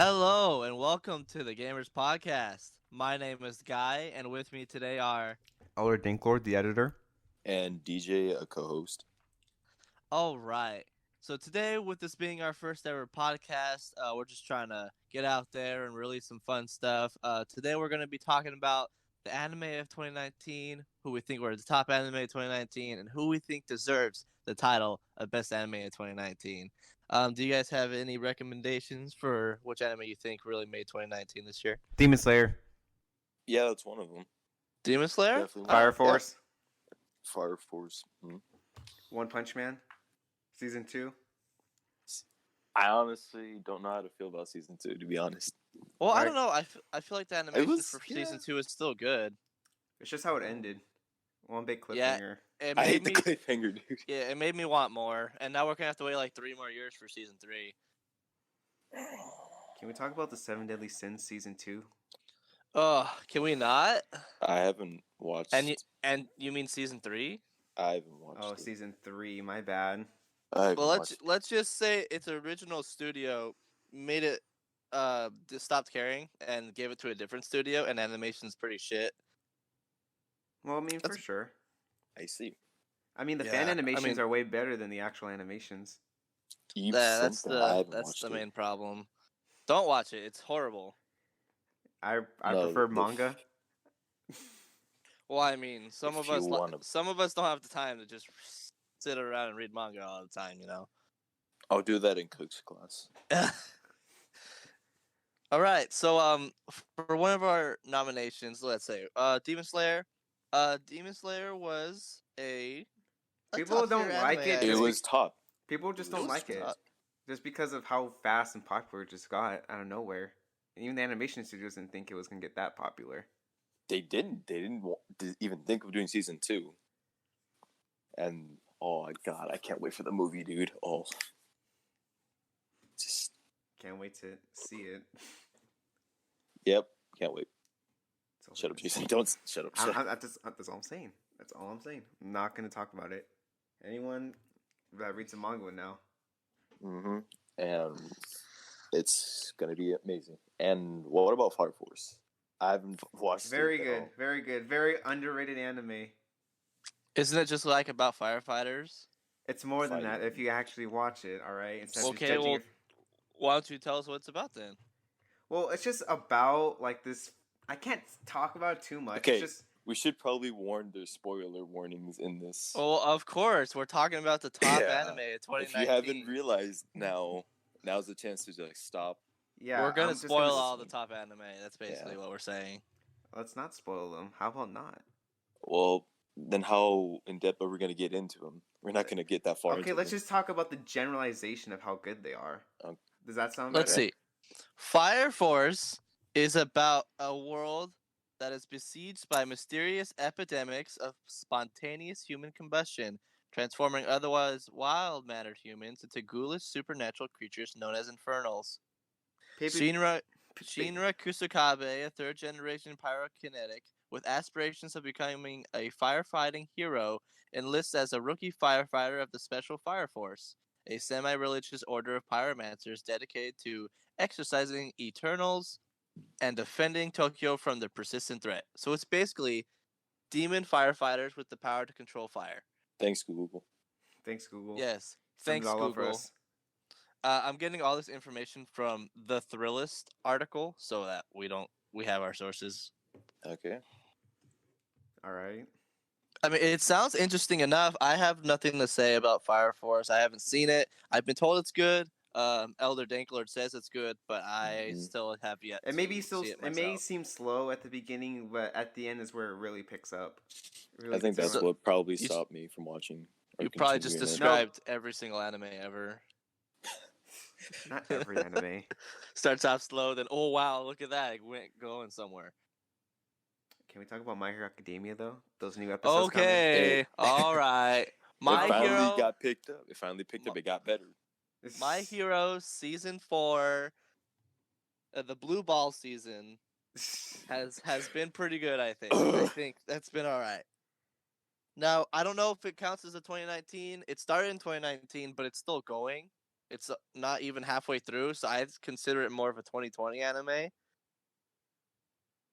Hello and welcome to the Gamers Podcast. My name is Guy, and with me today are. Elder Dinklord, the editor. And DJ, a co-host. All right. So today, with this being our first ever podcast, we're just trying to get out there and release some fun stuff. Today, we're going to be talking about the anime of 2019, who we think were the top anime of 2019, and who we think deserves the title of best anime of 2019. Do you guys have any recommendations for which anime you think really made 2019 this year? Demon Slayer. Yeah, that's one of them. Demon Slayer? Definitely. Fire Force. Yeah. Fire Force. One Punch Man. Season 2. I honestly don't know how to feel about season 2, to be honest. Well, I Right. don't know. I feel like the animation was- for yeah. season 2 is still good. It's just how it ended. One big Yeah. cliffhanger. It I made hate me, the cliffhanger, dude. yeah, it made me want more, and now we're gonna have to wait like 3 more years for season 3. Can we talk about the Seven Deadly Sins Season 2? Oh, can we not? I haven't watched. And you mean season 3? I haven't watched. Oh, it. Season 3. My bad. I haven't Well, watched. let's just say its original studio made it just stopped caring and gave it to a different studio, and animation's pretty shit. Well, I mean, for That's- sure. I see. I mean, the Yeah, fan I animations mean- are way better than the actual animations. You've That's sent that. I haven't that's watched the it. main problem. Don't watch it. It's horrible. I No, prefer the- manga. Well, I mean, some If of us you wanna- some of us don't have the time to just sit around and read manga all the time, you know. I'll do that in Cook's class. All right, so for one of our nominations, let's say Demon Slayer. Demon Slayer was a People don't top-tier like anime, it I It just think. was top. People just It don't was like it. top. Just because of how fast and popular it just got out of nowhere. And even the animation studios didn't think it was going to get that popular. They didn't. They didn't even think of doing season 2. And oh my god, I can't wait for the movie, dude. Oh, just Can't wait to see it. yep, can't wait. So Shut up, Jason. Don't shut up. Shut up. That's all I'm saying. That's all I'm saying. I'm not going to talk about it. Anyone that reads the manga would know. And it's gonna be amazing. And what about Fire Force? I haven't watched Very it. at good. all. Very good. Very underrated anime. Isn't it just like about firefighters? It's more than that Fighting. if you actually watch it, all right? Instead of just Okay, judging well, it. why don't you tell us what it's about then? Well, it's just about like this. I can't talk about it too much. Okay. It's just We should probably warn there's spoiler warnings in this. Well, of course, we're talking about the top Yeah. anime of 2019. If you haven't realized now, now's the chance to like stop. yeah. we're gonna I'm just spoil gonna- all the top anime. That's basically what we're saying. Let's not spoil them. How about not? Well, then how in depth are we gonna get into them? We're not gonna get that far. Okay, into let's them. just talk about the generalization of how good they are. Okay. Does that sound Let's better? see. Fire Force is about a world that is besieged by mysterious epidemics of spontaneous human combustion, transforming otherwise wild-mannered humans into ghoulish supernatural creatures known as infernals. Shinra Kusakabe, a third-generation pyrokinetic with aspirations of becoming a firefighting hero, enlists as a rookie firefighter of the Special Fire Force, a semi-religious order of pyromancers dedicated to exercising Eternals and defending Tokyo from the persistent threat. So it's basically demon firefighters with the power to control fire. Thanks, Google. Thanks, Google. Yes. Sums Thanks, it all up for Google. us. I'm getting all this information from the Thrillist article so that we have our sources. Okay. All right. I mean, it sounds interesting enough. I have nothing to say about Fire Force. I haven't seen it. I've been told it's good. Elder Danklord says it's good, but I Mhm. still have yet It may to be still. see it It may myself. seem slow at the beginning, but at the end is where it really picks up. It really I think gets that's So- what probably you s- stopped me from watching. or You probably just continuing it. described every single anime ever. Not every anime. Starts off slow, then oh wow, look at that, it went going somewhere. Can we talk about My Hero Academia though? Those new episodes Okay, all right. My it finally Hero, got picked up. It finally picked up. It got better. coming. My Hero season 4, the Blue Ball season has been pretty good. I think. I think that's been all right. Now I don't know if it counts as a 2019. It started in 2019, but it's still going. It's not even halfway through, so I consider it more of a 2020 anime.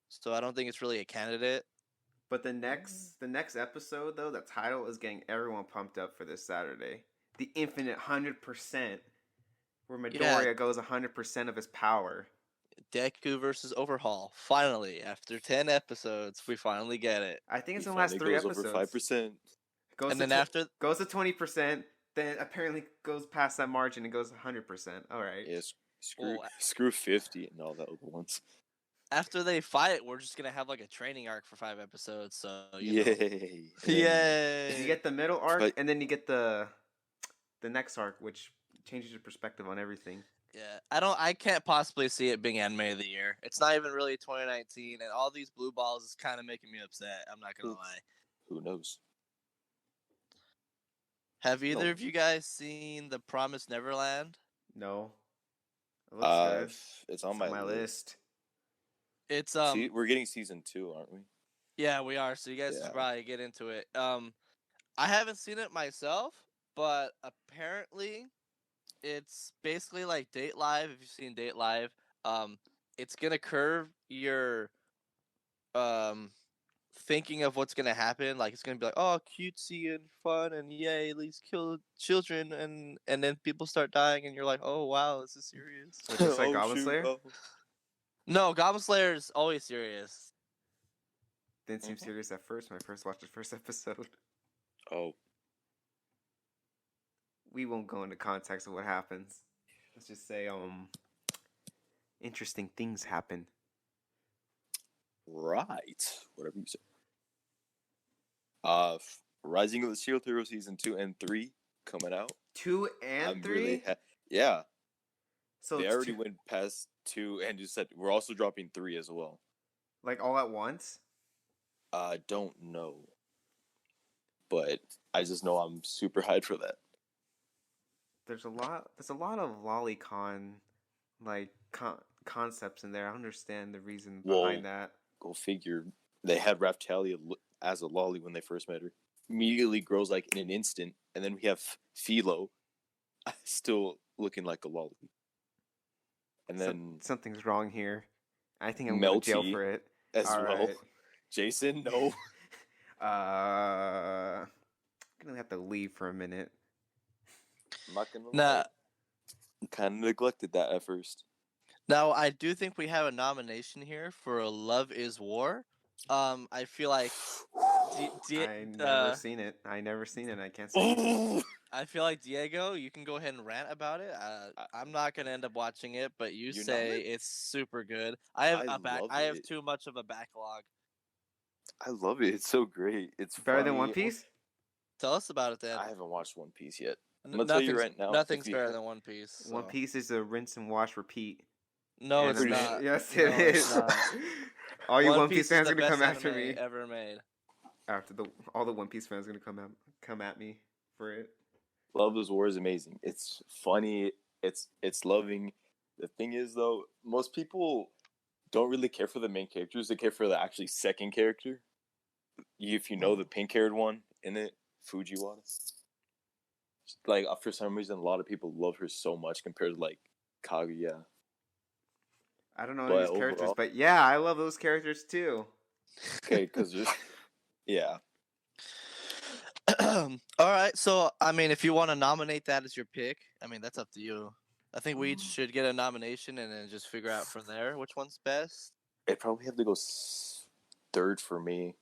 So I don't think it's really a candidate. But the next episode though, the title is getting everyone pumped up for this Saturday. The Infinite 100%, where Yeah. Midoriya goes 100% of his power. Deku versus Overhaul. Finally, after 10 episodes, we finally get it. I think it's He in the last finally 3 goes episodes. over 5%. Goes And to then after goes to 20%, then apparently goes past that margin and goes 100%. All right. Yeah, screw Well, screw 50 and all the other ones. after they fight, we're just gonna have like a training arc for 5 episodes. So you know. Yay! And then- Yay! You get the middle arc, But- and then you get the next arc, which changes your perspective on everything. Yeah, I can't possibly see it being anime of the year. It's not even really 2019, and all these blue balls is kind of making me upset. I'm not gonna lie. Who knows? Have No. either of you guys seen The Promised Neverland? No. It looks good. It's on my list. It's See, we're getting season 2, aren't we? yeah, we are. So you guys Yeah. should probably get into it. I haven't seen it myself, but apparently, it's basically like Date Live. If you've seen Date Live, it's gonna curve your thinking of what's gonna happen. Like it's gonna be like, oh, cutesy and fun, and yay, let's kill children, and then people start dying, and you're like, oh wow, this is serious. So just like Oh, Goblin shoot, Slayer? oh. No, Goblin Slayer is always serious. Didn't seem Mhm. serious at first when I first watched the first episode. Oh, We won't go into context of what happens. Let's just say, interesting things happen. right. Whatever you say. Rising of the Shield Hero season 2 and 3 coming out. 2 and I'm 3? really yeah. So They it's already 2 went past 2 and just said we're also dropping 3 as well. like all at once? I don't know, but I just know I'm super hyped for that. There's a lot of lolicon like concepts in there. I understand the reason behind Whoa. that. Go figure. They had Raphtalia as a lolly when they first met her. Immediately grows like in an instant, and then we have Philo still looking like a lolly. And then Something's wrong here. I think I'm going to jail Melty for it. as All well. right. Jason, no. I'm gonna have to leave for a minute. I'm not gonna Nah. lie. Kind of neglected that at first. Now, I do think we have a nomination here for Love Is War. I feel like I never seen it. I never seen it. I can't say. anything. I feel like Diego, you can go ahead and rant about it. I'm not gonna end up watching it, but you You're say not? it's super good. I have I I have love it. too much of a backlog. I love it. It's so great. It's Better than funny. One Piece? Tell us about it then. I haven't watched One Piece yet. N- I'm gonna tell you nothing's- right now. Nothing's if you better have- than One Piece. One so- Piece is a rinse and wash, repeat. No, it's anime. not. Yes, No, it it's is. not. All you One Piece Piece is fans the are gonna come best after anime me. ever made. All the One Piece fans are gonna come at me for it. Love is War is amazing. It's funny. It's loving. The thing is, though, most people don't really care for the main characters. They care for the actually second character. If you know the pink-haired one in it, Fujiwara. Like for some reason, a lot of people love her so much compared to like Kaguya. I don't know But these characters, overall- but yeah, I love those characters too. Okay, because yeah, All right, so I mean, if you want to nominate that as your pick, I mean that's up to you. I think we each should get a nomination and then just figure out from there which one's best. it'd probably have to go third for me.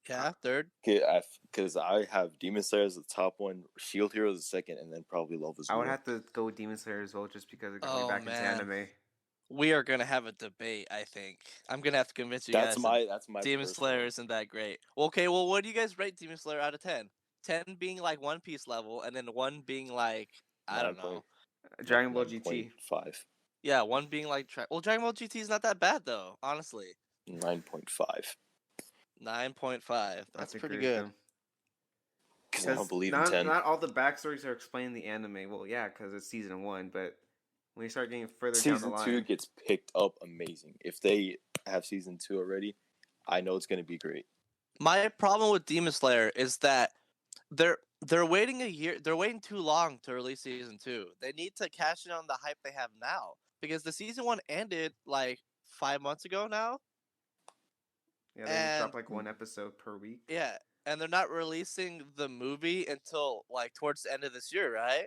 Yeah, third. Because I have Demon Slayer as the top one, Shield Hero as the second, and then probably Love is I would War. have to go with Demon Slayer as well, just because it got me Oh, back man. into anime. We are gonna have a debate. I think I'm gonna have to convince you That's guys. that's my Demon personal- Slayer isn't that great. Well, okay, well, what do you guys rate Demon Slayer out of 10? 10 being like One Piece level, and then 1 being like I don't know. Dragon Ball GT. 9.5. Yeah, 1 being like well, Dragon Ball GT is not that bad though. Honestly, 9.5. 9.5. That's I pretty agree with good. them. Because I don't believe in not, 10. Not all the backstories are explained in the anime. Well, yeah, because it's season 1, but when you start getting further down the Season line, 2 gets picked up amazing. If they have season 2 already, I know it's going to be great. My problem with Demon Slayer is that they're waiting a year. They're waiting too long to release season 2. They need to cash in on the hype they have now because the season 1 ended like 5 months ago now, Yeah, they and drop like one episode per week. yeah, and they're not releasing the movie until like towards the end of this year, right?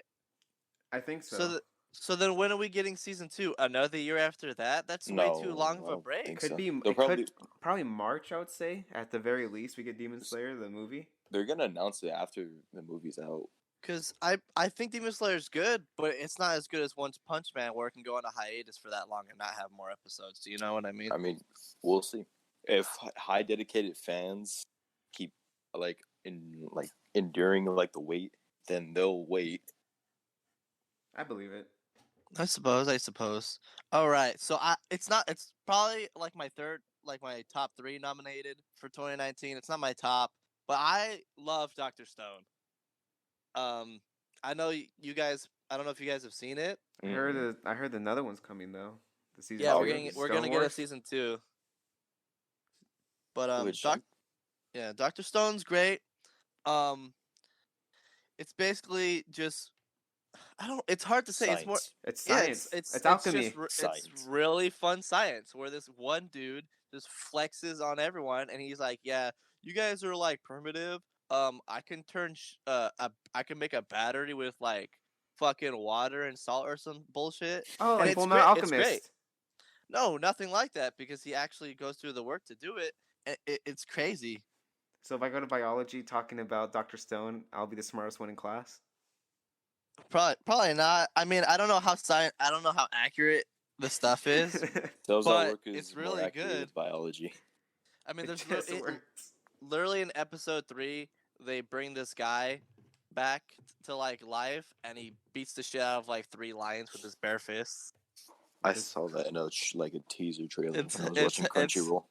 I think so. So then when are we getting season 2? Another year after that? That's way too No, long I of a don't break. think Could so. be. They'll It probably could probably March. I would say at the very least we get Demon Slayer the movie. they're gonna announce it after the movie's out. Because I think Demon Slayer is good, but it's not as good as One Punch Man, where it can go on a hiatus for that long and not have more episodes. Do you know what I mean? I mean, we'll see if high dedicated fans keep enduring like the wait, then they'll wait. I believe it. I suppose. All right, so it's probably like my top 3 nominated for 2019. It's not my top, but I love Doctor Stone. I know you guys. I don't know if you guys have seen it. I heard another one's coming though. The season. Yeah, Oh, we're gonna get a season 2. But Which Doctor Stone's great. It's basically just it's hard to say. science. It's more. It's Yeah, science. It's alchemy. alchemy. It's Science. really fun science where this one dude just flexes on everyone, and he's like, "Yeah, you guys are like primitive. I can I can make a battery with like fucking water and salt or some bullshit." Oh, And like it's Full great. Metal It's great. Alchemist. No, nothing like that because he actually goes through the work to do it. And it's crazy. So if I go to biology talking about Dr. Stone, I'll be the smartest one in class. Probably not. I mean, I don't know how accurate the stuff is. Those but work is it's more really accurate good. with biology. I mean, It there's just works. literally in episode 3, they bring this guy back to like life, and he beats the shit out of like 3 lions with his bare fists. I saw that in a teaser trailer when It's- I was it's- watching Crunchyroll.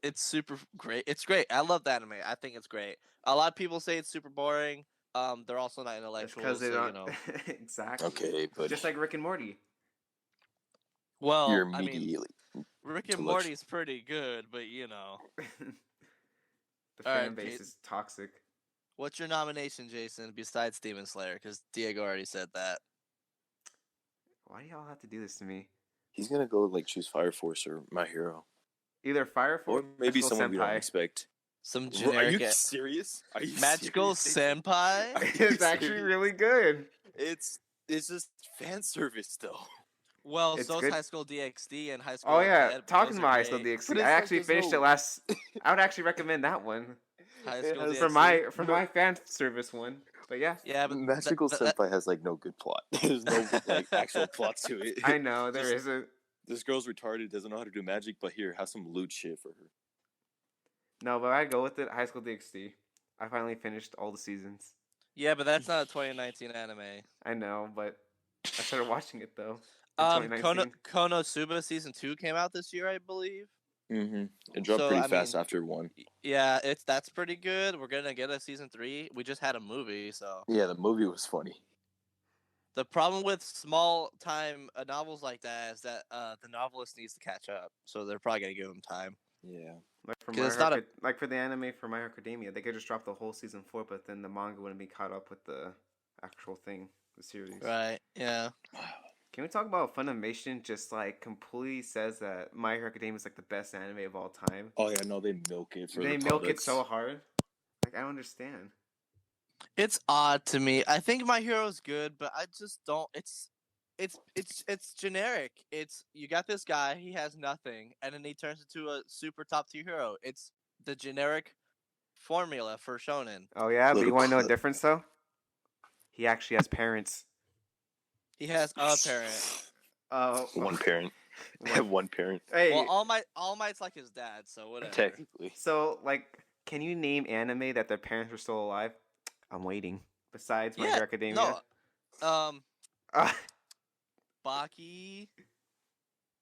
It's super great. It's great. I love the anime. I think it's great. A lot of people say it's super boring. They're also not That's intellectuals, because they so don't. you know. Exactly. Okay, but Just like Rick and Morty. Well, you're I mean, immediately Rick and Morty's pretty good, but you know. The All fan right, base is toxic. What's your nomination, Jason, besides Demon Slayer? Because Diego already said that. Why do y'all have to do this to me? he's gonna go choose Fire Force or My Hero, Either Fire Force or maybe Magical someone we don't Senpai. expect. Some Are generic you serious? Are you magical serious? senpai. Are you It's actually serious? really good. It's just fan service though. Well, It's so's good. High School DxD and High School. Oh yeah, Ed, talking those about are High School great. DxD. But I it's actually there's finished no- it last. I would actually recommend that one High It School has- DxD. for my fan service one. But yeah, Yeah, but Magical Senpai has no good plot. There's no actual plot to it. I know there Just- isn't. This girl's retarded, doesn't know how to do magic, but here, have some loot shit for her. No, but I'd go with it. High School DxD. I finally finished all the seasons. yeah, but that's not a 2019 anime. I know, but I started watching it though. In 2019. Konosuba season 2 came out this year, I believe. Mm-hmm. It dropped So, pretty I fast mean- after 1. Yeah, that's pretty good. We're gonna get a season 3. We just had a movie, so Yeah, the movie was funny. the problem with small time novels like that is that the novelist needs to catch up. So they're probably gonna give him time. Yeah. Like for 'Cause it's not like for the anime for My Hero Academia, they could just drop the whole season 4, but then the manga wouldn't be caught up with the actual thing, the series. Right? Yeah. Can we talk about Funimation? Just completely says that My Hero Academia is the best anime of all time. Oh yeah, no, they milk it for They the milk it products. so hard. I don't understand. It's odd to me. I think My Hero's good, but I just don't. It's generic. It's you got this guy, he has nothing, and then he turns into a super top tier hero. It's the generic formula for shonen. Oh yeah, but you Little want to know the clip. difference though? He actually has parents. He has a parent. Oh, One parent. One- One parent. Hey, Well, All Might's like his dad, so whatever. Technically. so can you name anime that their parents were still alive? I'm waiting. Besides My Yeah, Hero Academia. No. Uh, Baki.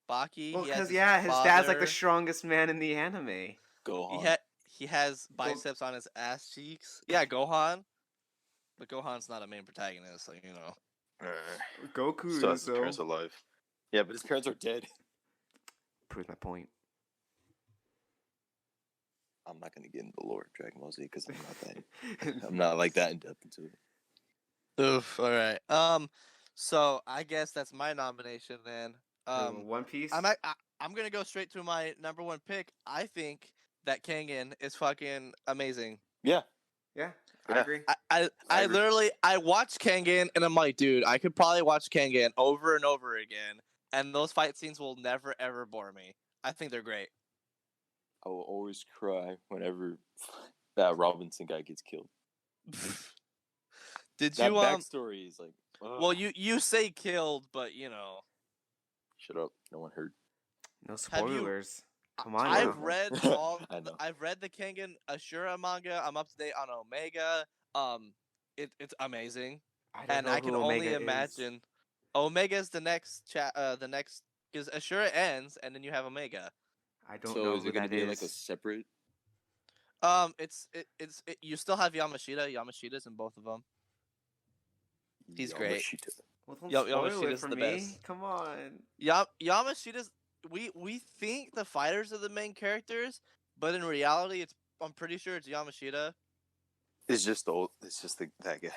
well, he has because his his dad's the father. strongest man in the anime. Go He on. he has biceps on his ass cheeks. Yeah, Gohan. But Gohan's not a main protagonist, so you know. Goku Still is has his parents alive. Yeah, but his parents are dead. proves my point. I'm not gonna get into the lore of Dragon Ball Z because I'm not that. I'm not that in depth into it. Oof. All right. So I guess that's my nomination then. One Piece. I'm gonna go straight to my number one pick. I think that Kangen is fucking amazing. Yeah, Yeah, I Yeah. agree. I agree. literally I watched Kangen and I'm like, dude, I could probably watch Kangen over and over again, and those fight scenes will never ever bore me. I think they're great. I will always cry whenever that Robinson guy gets killed. Did That you backstory is like, Well, you say killed, but you know, shut up, no one heard. No Have you- spoilers. Come on I've now. read I know. I've read the Kengan Ashura manga. I'm up to date on Omega. It's amazing, I don't and know I who can Omega only is. imagine Omega's the next because Ashura ends and then you have Omega. I don't So know is who it going to that be is. like a separate? You still have Yamashita. Yamashita's in both of them. He's great. Yamashita. Well, don't Yo- spoil it Yamashita's for the me. best. Come on. Yamashita's. We think the fighters are the main characters, but in reality, I'm pretty sure it's Yamashita. It's just old. It's just that guy.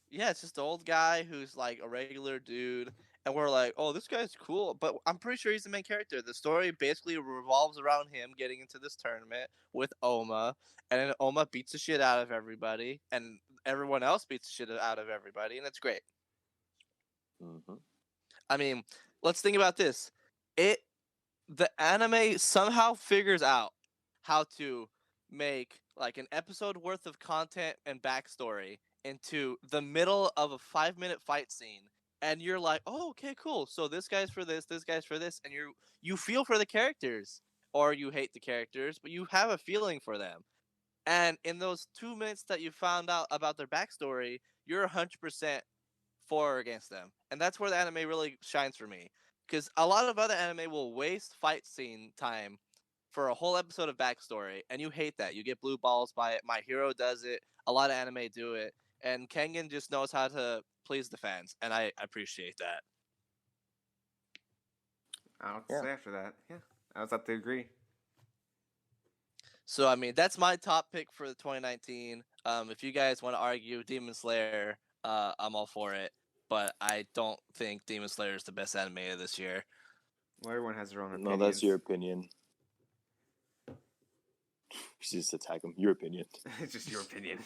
Yeah, it's just the old guy who's like a regular dude, and we're like, oh, this guy's cool, but I'm pretty sure he's the main character. The story basically revolves around him getting into this tournament with Oma, and then Oma beats the shit out of everybody, and everyone else beats the shit out of everybody, and it's great. Mm-hmm. I mean, let's think about this. The anime somehow figures out how to make like an episode worth of content and backstory into the middle of a 5-minute fight scene, and you're like, oh, okay, cool, so this guy's for this guy's for this, and you feel for the characters, or you hate the characters, but you have a feeling for them. And in those 2 minutes that you found out about their backstory, you're 100% for or against them. And that's where the anime really shines for me. Because a lot of other anime will waste fight scene time for a whole episode of backstory, and you hate that. You get blue balls by it. My Hero does it. A lot of anime do it. And Kengan just knows how to please the fans, and I appreciate that. I don't say after that. Yeah, I was have to agree. So, I mean, that's my top pick for the 2019. If you guys want to argue Demon Slayer, I'm all for it. But I don't think Demon Slayer is the best anime of this year. Well, everyone has their own No, opinions. that's your opinion. Just attack him. Your opinion. It's just your opinion.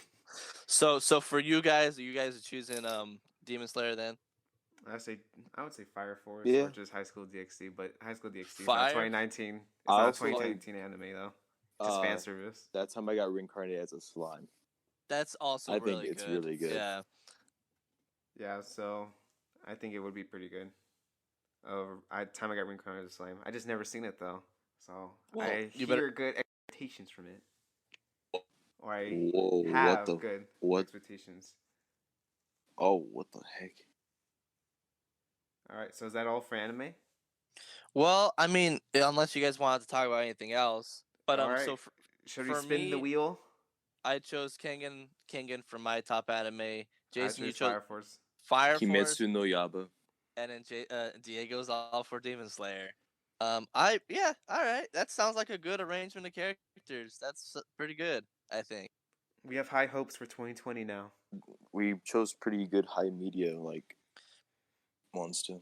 So for you guys are choosing Demon Slayer then? I would say Fire Force Yeah. or just High School DxD, but High School DxD is not Fire- 2019. It's I not a also like- 2019 anime though. Just fan service. That time I got reincarnated as a slime. That's also I think really it's good. really good. Yeah. Yeah, so I think it would be pretty good. Time I got reincarnated as a slime. I just never seen it though, so Well, I you hear better- good expectations from it, or I Whoa! have What the? good what? expectations. Oh, what the heck? All right, so is that all for anime? Well, I mean, unless you guys wanted to talk about anything else, but All right. so Should we for spin the me, wheel? I chose Kengan for my top anime. Jason, I you chose chose Fire Force. Fire Force, Kimetsu no Yaba. and then Diego's all for Demon Slayer. All right. That sounds like a good arrangement of characters. That's pretty good, I think. We have high hopes for 2020 now. We chose pretty good high media like ones too.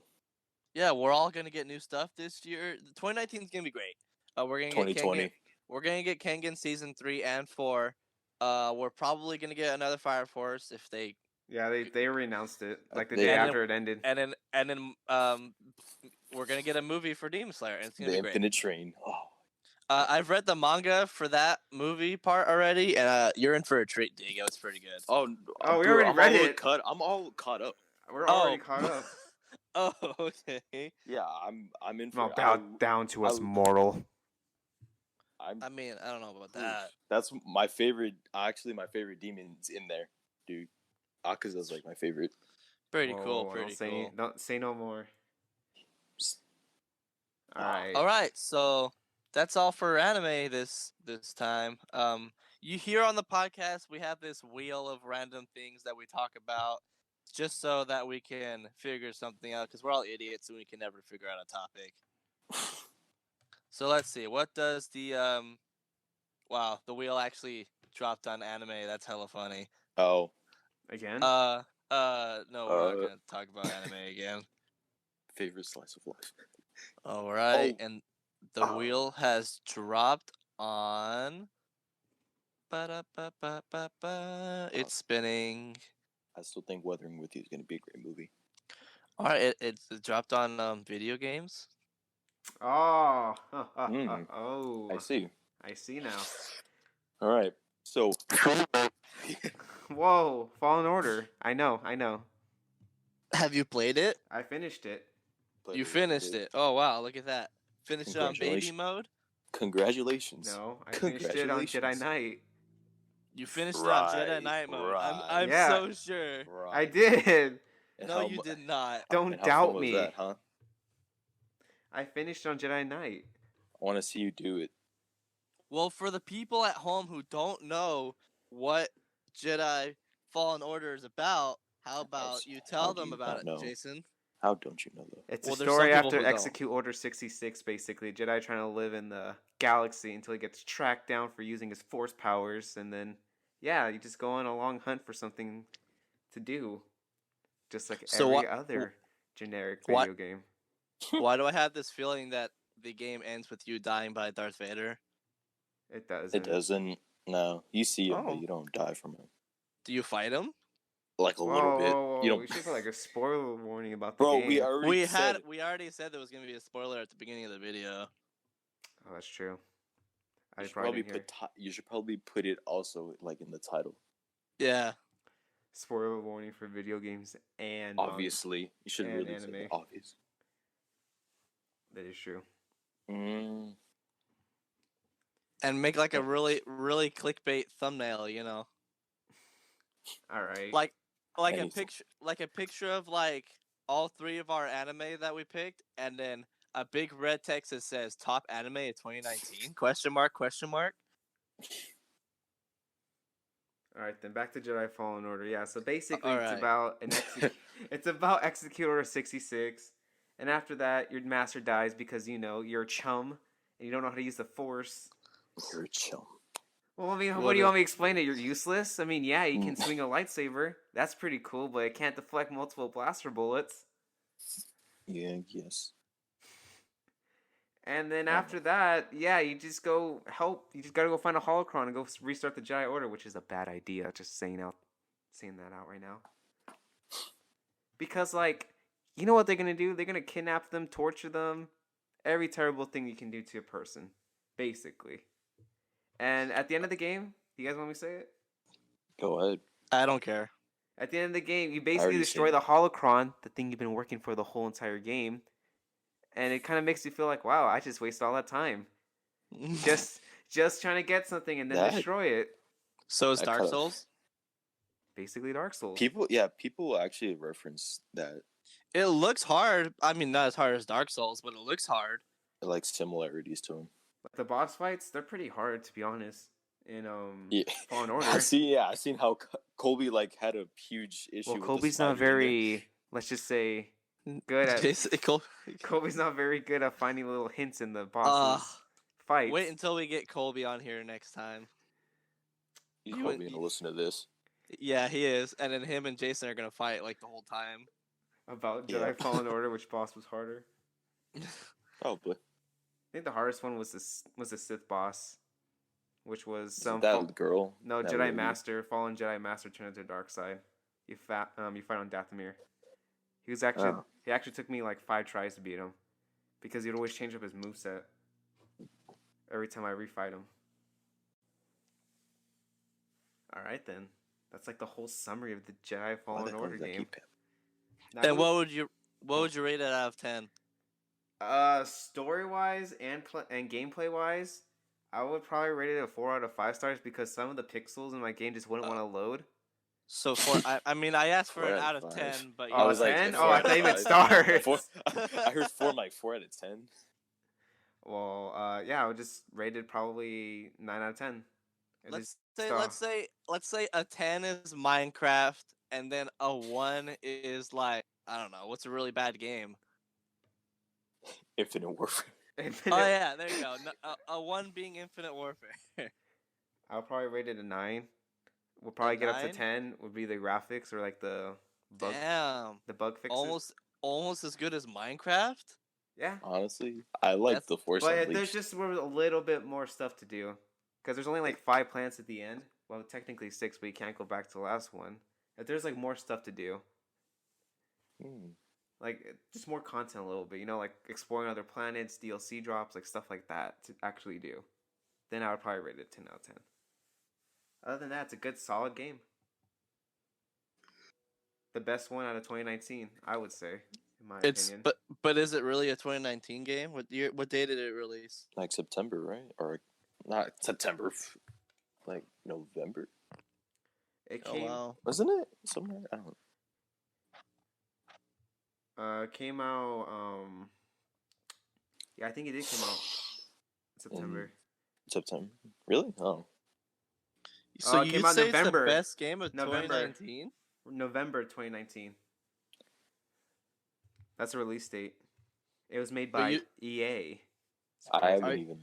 Yeah, we're all gonna get new stuff this year. 2019 is gonna be great. We're gonna get 2020. Kengan. We're gonna get Kengan season 3 and 4. We're probably gonna get another Fire Force if they. Yeah, they already announced it like the They- day And after it ended. And then we're gonna get a movie for Demon Slayer, and it's gonna The be great. Infinite Train. Oh, I've read the manga for that movie part already, and you're in for a treat, Diego. It's pretty good. oh, Oh, we dude, already I'm read all it. I'm all caught up. We're already caught up. Oh, okay. Yeah, I'm in for. Now it. bow down to us, I- mortal. I'm. I mean, I don't know about that. That's my favorite. Actually, my favorite demon's in there, dude. Akaza's like my favorite. Pretty Whoa, cool. whoa, Pretty don't cool. Don't say no more. Psst. All right. All right, so that's all for anime this time. You hear on the podcast we have this wheel of random things that we talk about, just so that we can figure something out, because we're all idiots and we can never figure out a topic. So let's see. What does the Wow, the wheel actually dropped on anime. That's hella funny. Uh, Oh, Again? No, we're not Uh, gonna talk about anime again. Favorite slice of life. All right, Oh. and the wheel has dropped on. Ba-da-ba-ba-ba-ba. It's spinning. I still think Weathering with You is going to be a great movie. All right, it dropped on video games. Oh, Mm. oh, I see. I see now. All right. So, Whoa, Fallen Order. I know. Have you played it? I finished it. You finished it. Oh wow, look at that. Finished it on baby Congratulations. mode. Congratulations. No, I finished it on Jedi Congratulations. Knight. You finished it on Jedi Right, Knight mode. right. I'm Yeah. so sure. Right. I did. And No, how you mu- did not. Don't and how doubt fun was me. that, huh? I finished on Jedi Knight. I want to see you do it. Well, for the people at home who don't know what Jedi Fallen Order is about, how about you how tell do them you about not it, know? Jason? How don't you know though? It's Well, a there's some story people after who don't. Execute Order 66, basically. Jedi trying to live in the galaxy until he gets tracked down for using his force powers, and then, yeah, you just go on a long hunt for something to do. Just like So every what- other generic what- video game. Why do I have this feeling that the game ends with you dying by Darth Vader? It doesn't. It doesn't. No, you see him, Oh. but you don't die from him. Do you fight him? Like a little bit. Whoa, You we don't. should put like a spoiler warning about the Bro, game. we already said it. We already said there was gonna be a spoiler at the beginning of the video. Oh, that's true. I You should probably probably didn't hear. you should probably put it also like in the title. Yeah. Spoiler warning for video games and Obviously, you should and really say anime. that. Obvious. That is true. Mm, And make like a really clickbait thumbnail, you know. All right. Like Anything. a picture of like all three of our anime that we picked, and then a big red text that says top anime of 2019 question mark. All right, then back to Jedi Fallen Order. Yeah, so basically All it's right. about it's about Execute Order 66, and after that your master dies because you're a chum and you don't know how to use the Force. you're a chum. Well, I mean, what What do you if- want me to explain it? You're useless. I mean, yeah, you can swing a lightsaber. That's pretty cool, but it can't deflect multiple blaster bullets. Yeah, yes. And then after that, yeah, you just go help. You just gotta go find a holocron and go restart the Jedi Order, which is a bad idea. Just saying that out right now. Because you know what they're gonna do? They're gonna kidnap them, torture them, every terrible thing you can do to a person, basically. And at the end of the game, you guys want me to say it? Go ahead. I don't care. At the end of the game, you basically already destroy said the holocron, the thing you've been working for the whole entire game. And it kind of makes you feel like, wow, I just wasted all that time. Just trying to get something and then That- destroy it. So is I Dark kinda- Souls. Basically Dark Souls. People actually reference that It looks hard. I mean, not as hard as Dark Souls, but it looks hard. like similarities to him. The boss fights, they're pretty hard, to be honest. In Yeah. Fallen Order. I seen how Colby had a huge issue. Well, with the Kobe's not spider in there. very, let's just say, good at. Jason, Kobe's not very good at finding little hints in the uh, bosses' fights. wait until we get Colby on here next time. He's you- probably gonna listen to this. Yeah, he is. And then him and Jason are gonna fight like the whole time. About Jedi Yeah. Fallen Order, which boss was harder? Probably. I think the hardest one was the Sith boss, which was Is some it that girl? no that Jedi lady? Master, fallen Jedi Master turned into the dark side. You fight on Dathomir. He actually took me like 5 tries to beat him, because he'd always change up his moveset every time I refight him. All right then, that's like the whole summary of the Jedi Why Fallen the hell Order does that game. keep happening? Now, And what would you rate it out of 10? Story wise and gameplay wise, I would probably rate it a 4 out of 5 stars because some of the pixels in my game just wouldn't want to load. So I mean, I asked for 4 an out out of of 5. 10, but Oh, you was like 10? four Oh, I out thought of you meant five. stars. I heard 4 out of 10. Well, yeah, I would just rate it probably 9 out of 10. At let's least, let's say a 10 is Minecraft, and then a 1 is like, I don't know, what's a really bad game? Infinite Warfare. Oh yeah, there you go. A 1 being Infinite Warfare. I'll probably rate it a 9. We'll probably get up to 9? 10. Would be the graphics or like the bug Damn. the bug fixes. Almost as good as Minecraft. Yeah, Honestly, I like That's- the Force but Unleashed. there's just a little bit more stuff to do because there's only like 5 planets at the end. Well, technically 6, but you can't go back to the last one. If there's like more stuff to do, like just more content a little bit, like exploring other planets, DLC drops, like stuff like that to actually do, then I would probably rate it 10 out of 10. Other than that, it's a good solid game. The best one out of 2019, I would say, in my opinion. But is it really a 2019 game? What day did it release? Like September, right? Or not September, like November. It Oh came wow. Wasn't it? Somewhere? I don't know. came out yeah, I think it did come out in September. September. Really? Oh. So it you came out say November. it's the best game of November. 2019? November 2019. That's the release date. It was made But by you- EA. I haven't Are- even.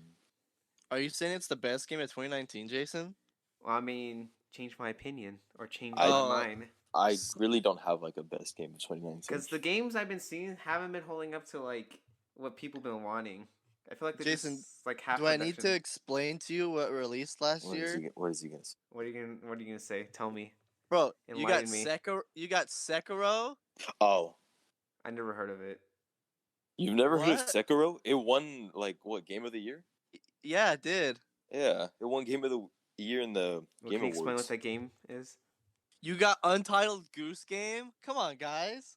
Are you saying it's the best game of 2019, Jason? Well, I mean, change my opinion or change I- my mind. I really don't have like a best game of 2019. Because the games I've been seeing haven't been holding up to like what people been wanting. I feel like they're Jason, just like half. Do I need to production. explain to you what released last What year? is he gonna say? What are you gonna say? Tell me. Bro, you got Enlighten me. You got Sekiro. Oh, I never heard of it. you've never heard of What? Sekiro? It won like what game of the year? Yeah, it did. Yeah, it won game of the year in the Well, Game can you explain Awards. what that game is? You got Untitled Goose Game. Come on, guys.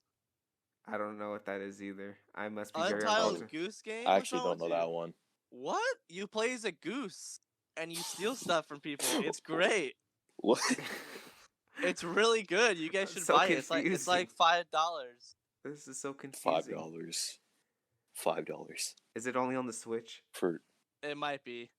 I don't know what that is either. I must be very Untitled uncultured. Goose Game. I What's actually wrong don't know with that you? one. What? You play as a goose and you steal stuff from people. It's great. What? It's really good. You guys That's should so buy it. It's like $5. This is so confusing. $5. $5 Is it only on the Switch? for. It might be.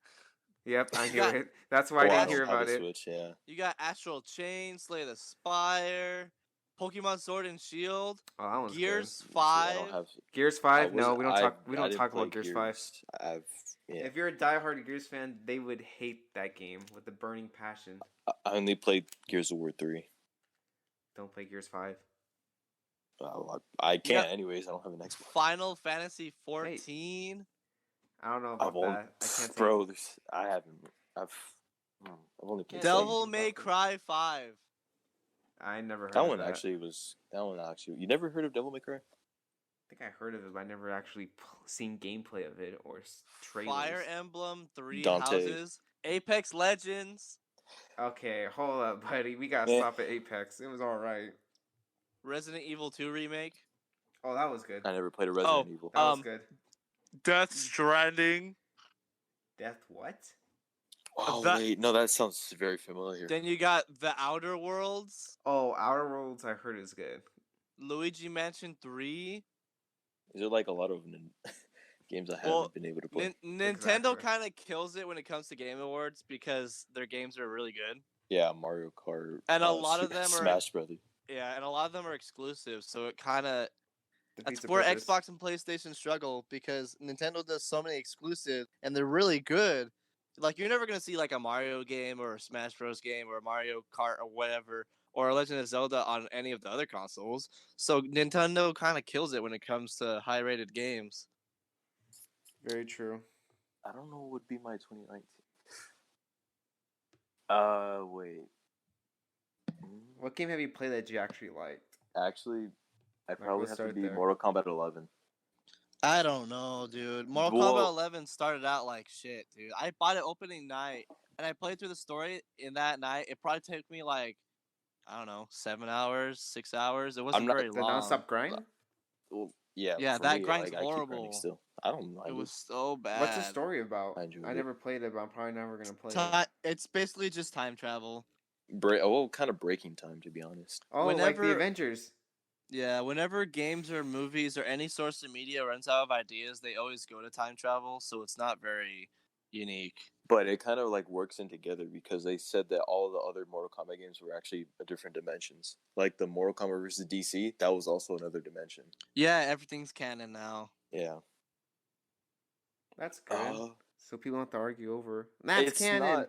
Yep, I You hear got- it. That's why I Oh, didn't don't hear have about a it. Switch, yeah. You got Astral Chain, Slay the Spire, Pokemon Sword and Shield, Oh, that one's Gears good. 5. I don't have. Gears I 5? No, wasn't- we don't I- talk. We I don't didn't talk play about Gears 5. I've yeah. If you're a diehard Gears fan, they would hate that game with a burning passion. I only played Gears of War 3. Don't play Gears 5. I can't got- anyways. I don't have an Xbox. Final Fantasy 14. I don't know I've about only, that. I can't say. bro. I haven't. I've only played. Can't say Devil anything May about them. Cry 5. I never heard That of one that. actually was. That one actually. You never heard of Devil May Cry? I think I heard of it, but I never actually seen gameplay of it or trailers. Fire Emblem 3 Dante. Houses. Apex Legends. Okay, hold up, buddy. We gotta Yeah. stop at Apex. It was alright. Resident Evil 2 Remake. Oh, that was good. I never played a Resident Oh. Evil. That was Um, good. Death Stranding. Death what? Oh that- wait, no, that sounds very familiar. Then you got The Outer Worlds. Oh, Outer Worlds I heard is good. Luigi Mansion 3. Is there like a lot of games I haven't Well, been able to play? Nintendo Exactly. kind of kills it when it comes to Game Awards because their games are really good. Yeah, Mario Kart. And a lot of them are- Smash Brothers. Yeah, and a lot of them are exclusive, so it kind of Defeats that's the where purpose. Xbox and PlayStation struggle because Nintendo does so many exclusives and they're really good. Like you're never gonna see like a Mario game or a Smash Bros game or a Mario Kart or whatever or a Legend of Zelda on any of the other consoles. So Nintendo kind of kills it when it comes to high-rated games. Very true. I don't know what would be my 2019. Wait. What game have you played that you actually liked? Actually, I'd we'll probably have to start be there. Mortal Kombat 11. I don't know, dude. Mortal Well- Kombat 11 started out like shit, dude. I bought it opening night and I played through the story in that night. It probably took me like I don't know, 7 hours, 6 hours. It wasn't not- very The long. nonstop grind? Well, yeah. Yeah, for that me, grind's I keep grinding horrible. still. I don't know. It was so bad. What's the story about? I enjoyed I it. never played it, but I'm probably never gonna play it. It's basically just time travel. Kind of breaking time, to be honest. Oh, like the whenever- Avengers. Yeah, whenever games or movies or any source of media runs out of ideas, they always go to time travel, so it's not very unique. But it kind of like works in together because they said that all the other Mortal Kombat games were actually different dimensions. Like the Mortal Kombat versus DC, that was also another dimension. Yeah, everything's canon now. Yeah. That's good. Uh, So people don't have to argue over. That's canon.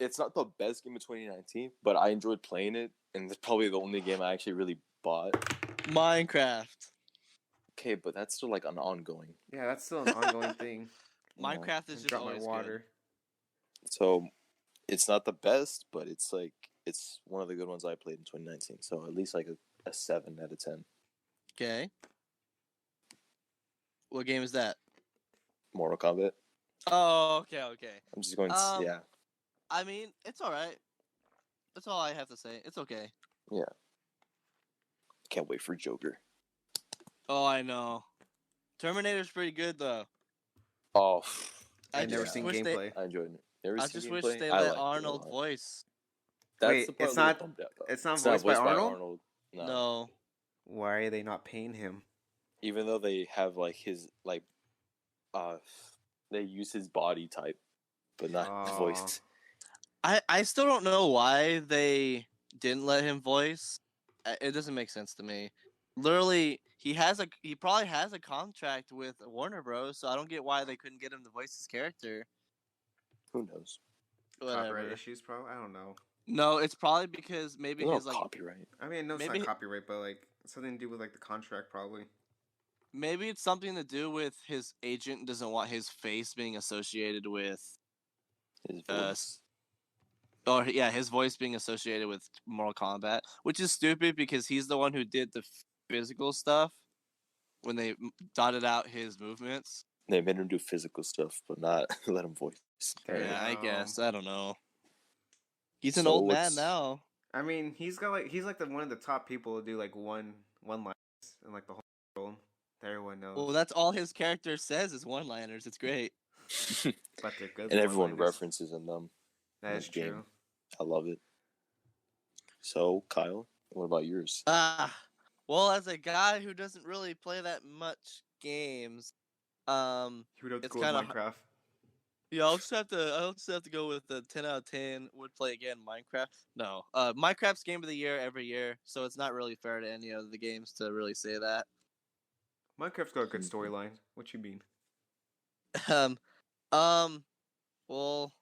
It's not the best game of 2019, but I enjoyed playing it, and it's probably the only game I actually really bought. Minecraft. Okay, but that's still like an ongoing. Yeah, that's still an ongoing thing. Yeah. Minecraft is And just drop my always water. So it's not the best, but it's like it's one of the good ones I played in 2019. So at least like a 7 out of 10. good. Okay. What game is that? Mortal Kombat. Oh, okay. I'm just going. Yeah, I mean, it's all right. That's all I have to say. It's okay. can't wait for Joker. Oh, I know. Terminator's pretty good though. Oh, I've never just seen wish they- gameplay. I enjoyed it. Never I seen just wish gameplay? they I let liked it a Arnold lot. voice. That's Wait, the part it's that not- bummed out, though. It's not It's voiced by Arnold? No. Why are they not paying him? Even though they have like his they use his body type, but not Aw. voiced. I still don't know why they didn't let him voice. It doesn't make sense to me. Literally, he probably has a contract with Warner Bros. So I don't get why they couldn't get him to voice his character. Who knows? Copyright Whatever. issues, probably. I don't know. No, it's probably because maybe No his like copyright. I mean, no, it's Maybe- not copyright, but like something to do with like the contract, probably. maybe it's something to do with his agent doesn't want his face being associated with His uh voice. or yeah, his voice being associated with Mortal Kombat, which is stupid because he's the one who did the physical stuff when they dotted out his movements. They made him do physical stuff, but not let him voice. Yeah, I Damn. guess. I don't know. He's an So old man what's- now. I mean, he's like one of the top people to do like one liners in like the whole world that everyone knows. Well, that's all his character says is one-liners. It's great. But they're good. and everyone one-liners. references in them. That is this game. true. I love it. So, Kyle, what about yours? Well, as a guy who doesn't really play that much games, He would have to It's go with kinda Minecraft. yeah, I'll just have to go with the 10 out of 10. Would play again Minecraft. No, Minecraft's game of the year every year, so it's not really fair to any of the games to really say that. Minecraft's got a good storyline. What you mean? Um, well,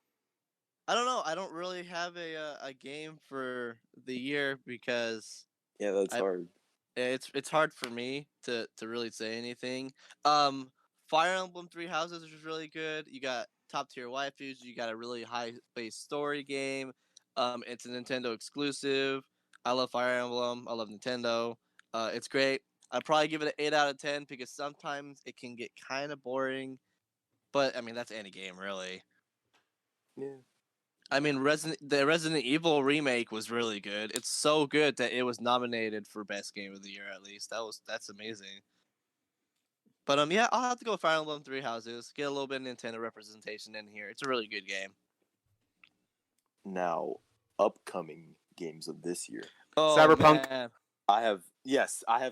I don't know. I don't really have a game for the year because Yeah, that's I- hard. it's hard for me to really say anything. Fire Emblem Three Houses is really good. You got top tier waifus. You got a really high paced story game. It's a Nintendo exclusive. I love Fire Emblem. I love Nintendo. It's great. I'd probably give it an 8 out of 10 because sometimes it can get kind of boring. But I mean, that's any game really. Yeah. I mean, the Resident Evil remake was really good. It's so good that it was nominated for best game of the year. At least that's amazing. But yeah, I'll have to go with Fire Emblem Three Houses. Get a little bit of Nintendo representation in here. It's a really good game. Now, upcoming games of this year. Oh, Cyberpunk. man. I have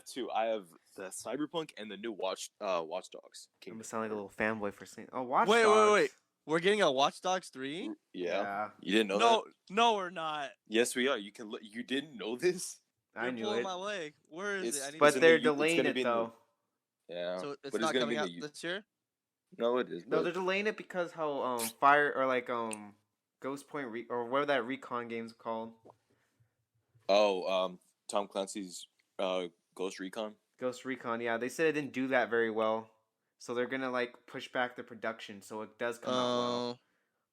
two. I have the Cyberpunk and the new Watch Dogs. I'm gonna sound like a little fanboy for saying. Oh, Watch Wait. Dogs. We're getting a Watch Dogs 3? Yeah. You didn't know No, that? no, we're not. Yes, we are. You can. You didn't know this? I You're knew blowing it. my leg. Where is it? It's- I need But to in they're the U- it's delaying gonna it be in the- though. Yeah. So it's but not gonna coming be out the U- this year? No, it is. No, but- they're delaying it because how Fire or like Ghost Point or whatever that recon game's called. Oh, Tom Clancy's Ghost Recon. Ghost Recon, yeah, they said it didn't do that very well, so they're gonna like push back the production so it does come out well.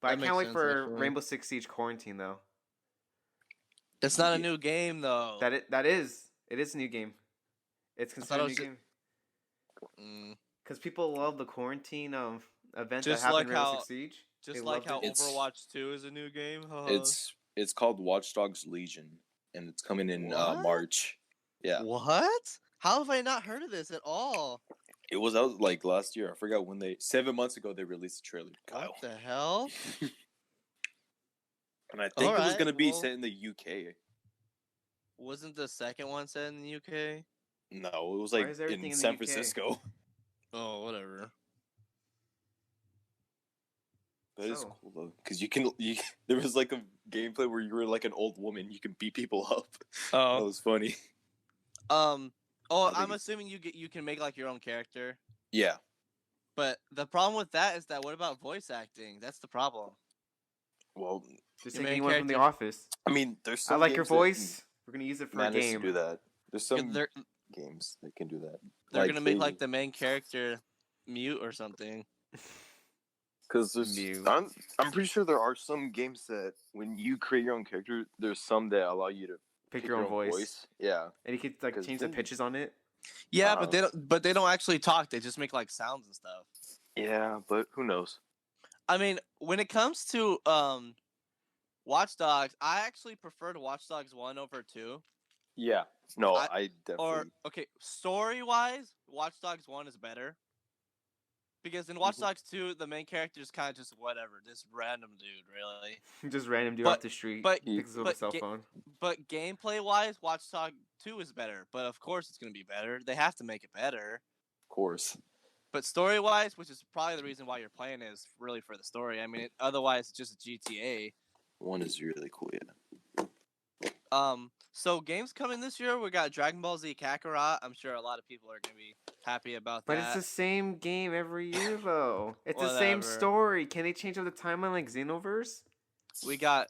But I that can't makes wait sense, for actually. Rainbow Six Siege Quarantine though. It's not a Yeah. new game though. That is it is a new game. It's thought it considered a new was game Mm, because people love the quarantine event Just that happened like in Rainbow how- Six Siege. just They like loved how it. It's- Overwatch 2 is a new game. It's called Watch Dogs Legion, and it's coming in What? March. Yeah, What? How have I not heard of this at all? it was out like last year. I forgot when 7 months ago they released the trailer. Kyle. What the hell? And I think it was Alright, gonna be well- set in the UK. Wasn't the second one set in the UK? No, it was Why like is everything in in the San UK? Francisco. Oh, whatever. That is So- cool though, because there was like a gameplay where you were like an old woman. You can beat people up. That Oh. was funny. Oh, I think I'm it's- assuming you can make like your own character. Yeah. But the problem with that is that what about voice acting? That's the problem. Well, Just Your take main anyone from the character- office. I mean, there's I some like your games that voice. We're gonna use it for a managed game. to do that. There's some They're games that can do that. they're Like gonna make they- like the main character mute or something. Because there's, Mew. I'm pretty sure there are some games that when you create your own character, there's some that allow you to Pick your own voice. Yeah, And you could like 'Cause change the then- pitches on it. Yeah, Uh, but they don't actually talk. They just make like sounds and stuff. yeah, but who knows? I mean, when it comes to Watch Dogs, I actually preferred Watch Dogs 1 over 2. Yeah, no, I- I definitely. Or okay, story wise, Watch Dogs 1 is better. Because in Watch Mhm. Dogs 2, the main character is kind of just whatever, this random dude, really. Just random dude But- off the street. but- picks up a but cell ga- phone. But gameplay wise, Watch Dogs 2 is better. But of course, it's gonna be better. They have to make it better. Of course. But story wise, which is probably the reason why you're playing, is really for the story. I mean, otherwise, it's just a GTA. One is really cool. Yeah. So games coming this year. We got Dragon Ball Z Kakarot. I'm sure a lot of people are gonna be happy about But that. it's the same game every year, though. It's the same Whatever. story. Can they change up the timeline like Xenoverse? We got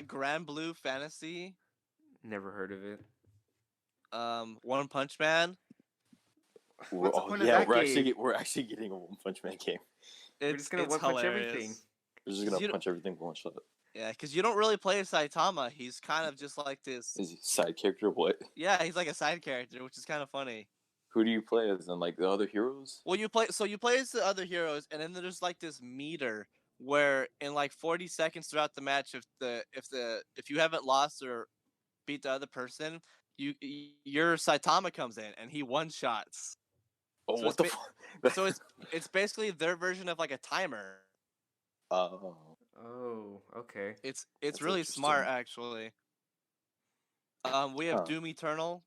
Grand Blue Fantasy. Never heard of it. One Punch Man. What's the Oh, point of yeah, that game? we're actually getting a One Punch Man game. We're just gonna it's one punch hilarious. everything. We're just gonna You don't- punch everything with one shot. Yeah, because you don't really play as Saitama. He's kind of just like this. Is he side character? What? Yeah, he's like a side character, which is kind of funny. Who do you play as? And like the other heroes? Well, you play as the other heroes, and then there's like this meter where in like 40 seconds throughout the match, if you haven't lost or beat the other person, your Saitama comes in and he one shots. Oh, So what the it's fuck? So it's basically their version of like a timer. Oh, Oh, okay. It's That's really smart interesting. actually. We have Huh. Doom Eternal.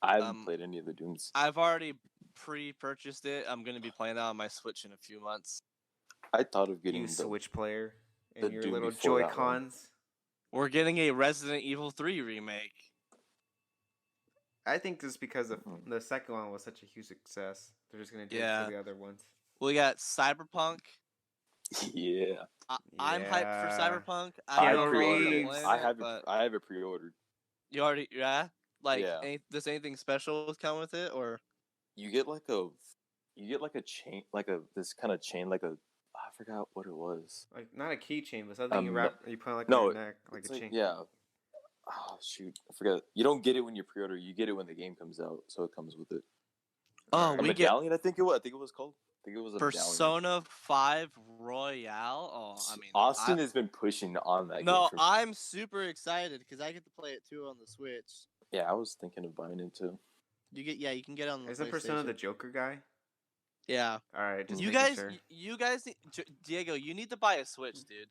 I haven't Um, played any of the Dooms. I've already pre-purchased it. I'm gonna be playing that on my Switch in a few months. I thought of getting You the Switch player the and your Doom little before Joy that one. Cons. We're getting a Resident Evil 3 remake. I think just because Mhm. the second one was such a huge success, they're just gonna do it Yeah. for the other ones. We got Cyberpunk. Yeah, I'm hyped for Yeah. Cyberpunk. I Keanu don't know if I'm gonna Reeves. play I it, have it. but I have it pre-ordered. you already like Yeah. does anything special come with it or You get like a chain, like this kind of chain, like a I forgot what it was. Like not a keychain, but something you Um, wrap, you put like no, on your neck, like It's a like- chain. yeah. Oh shoot, I forgot. You don't get it when you pre-order. You get it when the game comes out, so it comes with it. Oh, A we get medallion, I think it was. I think it was called. I think it was a medallion. Persona 5 Royale. Oh, I mean Austin has been pushing on that. No, game for, I'm super excited because I get to play it too on the Switch. yeah, I was thinking of buying it too. You can get it on the Isn't Persona the PlayStation. Joker guy? Yeah. All right, just You making guys sure. you guys Diego, you need to buy a Switch, dude.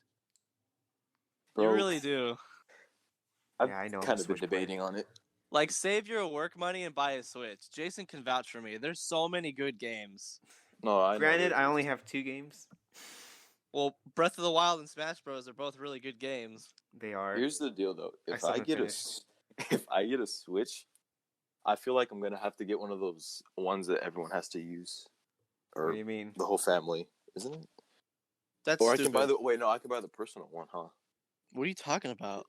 Bro, You really do. I've Yeah, I know, I'm a kind of been Switch player. debating on it. Like save your work money and buy a Switch. Jason can vouch for me. There's so many good games. No, I know Granted, that I it's- only have 2 games. Well, Breath of the Wild and Smash Bros are both really good games. They are. Here's the deal, though. I If still I haven't get finished. if I get a Switch, I feel like I'm gonna have to get one of those ones that everyone has to use, What or do you mean? the whole family, isn't it? That's Or I stupid. can buy the wait. No, I can buy the personal one, huh? What are you talking about?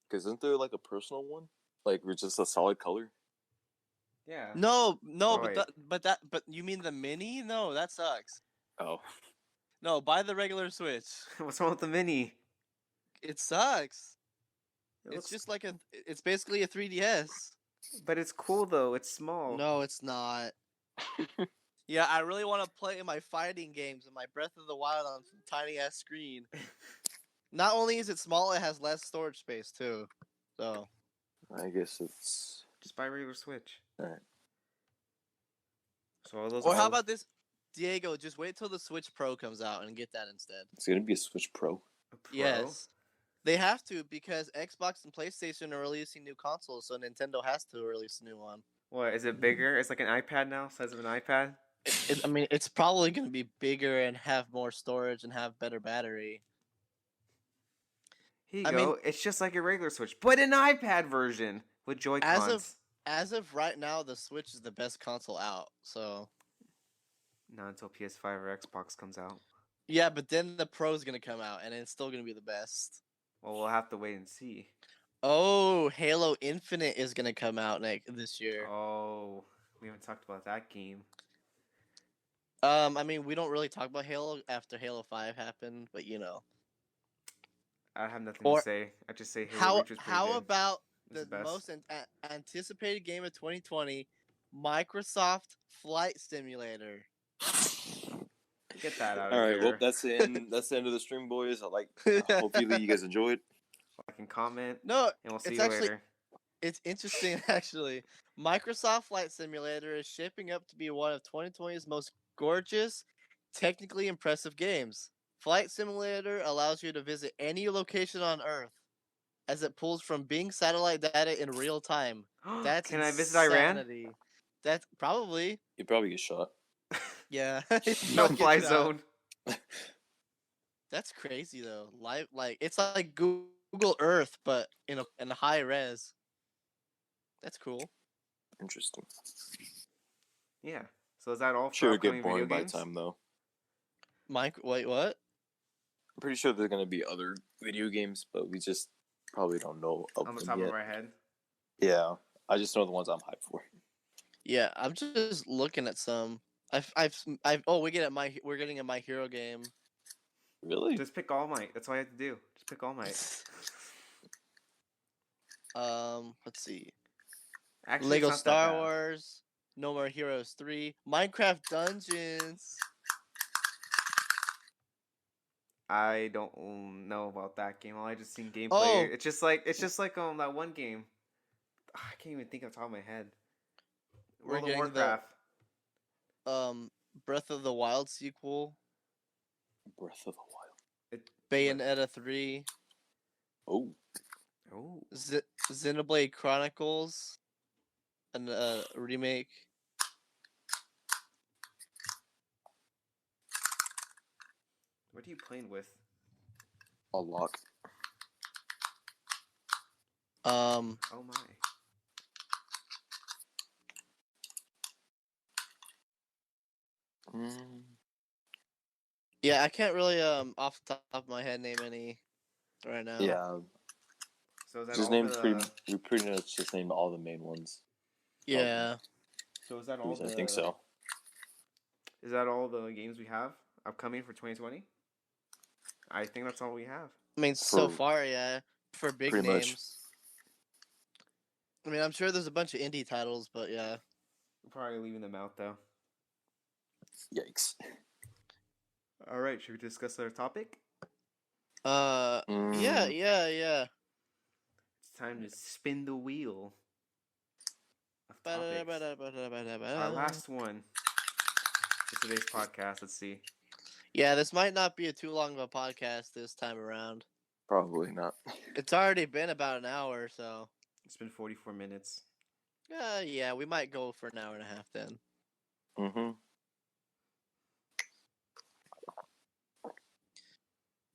Because isn't there like a personal one, like with just a solid color? Yeah. No, Oh, wait. but you mean the mini? No, that sucks. Oh, No, buy the regular Switch. What's wrong with the mini? It sucks. It It's looks- just like it's basically a 3DS. But it's cool though. It's small. No, it's not. Yeah, I really want to play my fighting games and my Breath of the Wild on some tiny ass screen. Not only is it small, it has less storage space too. So I guess it's Just buy a regular Switch. Alright. So all those. or how all- about this, Diego? Just wait till the Switch Pro comes out and get that instead. it's gonna be a Switch Pro. a Pro? Yes. They have to because Xbox and PlayStation are releasing new consoles, so Nintendo has to release a new one. What is it bigger? It's like an iPad now, size of an iPad. I mean, it's probably going to be bigger and have more storage and have better battery. Here you I go. mean- It's just like a regular Switch, but an iPad version with Joy Cons. As of right now, the Switch is the best console out. So Not until PS5 or Xbox comes out. yeah, but then the Pro is going to come out, and it's still going to be the best. Well, we'll have to wait and see. Oh, Halo Infinite is gonna come out this year. Oh, we haven't talked about that game. I mean, we don't really talk about Halo after Halo 5 happened, but you know. I have nothing Or to say. I just say Halo Reach was pretty how good. about It's the the best. most anticipated game of 2020, Microsoft Flight Simulator? Get that out All of right, here. well, that's the end. That's the end of the stream, boys. Hopefully, you guys enjoyed. Like and comment, No, and we'll see it's you actually later. it's interesting actually. Microsoft Flight Simulator is shaping up to be one of 2020's most gorgeous, technically impressive games. Flight Simulator allows you to visit any location on Earth as it pulls from Bing satellite data in real time. That's Can I visit Iran? insanity. That's probably You probably get shot. yeah. No Don't get fly shot. zone. That's crazy though. Like it's like Google Earth, but in a high res. That's cool. Interesting. Yeah. So is that all for Sure, it'll upcoming get boring video by games? time though. Wait, what? I'm pretty sure there's gonna be other video games, but we just probably don't know of On the them top yet. of our head. Yeah, I just know the ones I'm hyped for. Yeah, I'm just looking at some. We get at we're getting a My Hero game. Really? Just pick All Might. That's all you have to do. Just pick All Might. Let's see. Actually, Lego it's not that Star bad. Wars, No More Heroes 3, Minecraft Dungeons. I don't know about that game. All I just seen gameplay. Oh. It's just like that one game. I can't even think off the top of my head. We're World of getting Warcraft. Breath of the Wild sequel, Breath of the Wild. Bayonetta 3, Oh, Oh. Xenoblade Chronicles, and remake. What are you playing with? a lock. Oh my. Yeah, I can't really off the top of my head name any right now. Yeah, So is that just all named the? we pretty much just named all the main ones. Yeah. So is that At all least the? I think so. Is that all the games we have upcoming for 2020? I think that's all we have. I mean, so For- far, yeah, for big pretty much. names. I mean, I'm sure there's a bunch of indie titles, but yeah. We're probably leaving them out though. Yikes. All right, should we discuss our topic? Yeah. It's time to spin the wheel of topics. Our last one for today's podcast. Let's see. Yeah, this might not be too long of a podcast this time around. Probably not. It's already been about an hour, so It's been 44 minutes. yeah, we might go for an hour and a half then. Mm-hmm.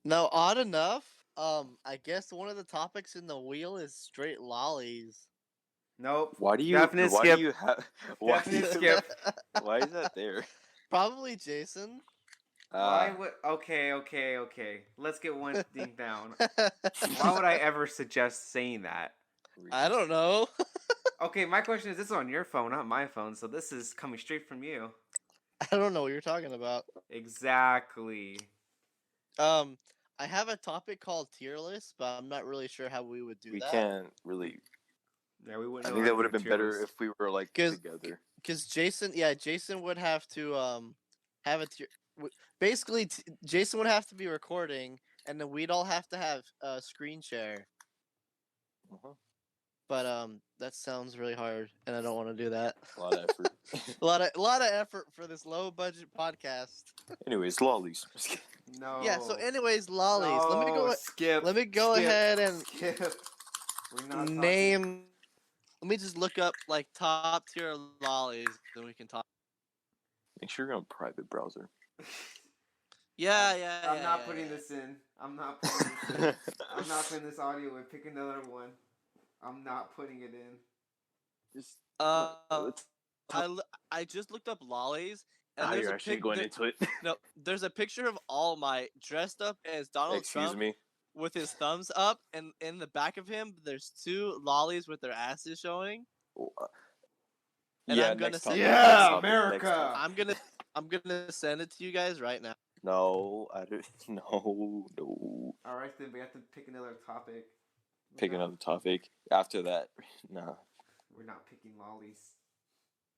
Now, odd enough, I guess one of the topics in the wheel is straight lollies. Nope. Why do you? Definite why skip. do you have? Why, Definite skip. why is that there? Probably Jason. Why would? Okay. Let's get one thing down. Why would I ever suggest saying that? I don't know. Okay, my question is: this is on your phone, not my phone, so this is coming straight from you. I don't know what you're talking about. Exactly. I have a topic called tier list, but I'm not really sure how we would do We that. can't really. Yeah, we wouldn't. I know think how that to would have do been tier better lists. if we were like 'Cause- together. Because Jason would have to have a tier. Basically, Jason would have to be recording, and then we'd all have to have screen share. Uh-huh. But that sounds really hard, and I don't want to do that. A lot of effort. a lot of effort for this low budget podcast. Anyways, lollies. No. Yeah. So, anyways, lollies. Let me go. Skip. Let me go skip, ahead and skip. We're not talking- name. Let me just look up like top tier lollies, then we can talk. Make sure you're on private browser. Yeah. I'm not putting this in. I'm not putting this in. I'm not putting this audio in. Pick another one. I'm not putting it in. Just, I just looked up lollies, and there's you're a actually going into it. No, there's a picture of All Might dressed up as Donald Excuse Trump me. with his thumbs up, and in the back of him, there's two lollies with their asses showing. And Yeah, I'm gonna next send topic. it. Yeah, Next topic. Next America! topic. I'm gonna send it to you guys right now. No, I don't. No. All right, then we have to pick another topic. Pick another topic. After that, nah. We're not picking lollies.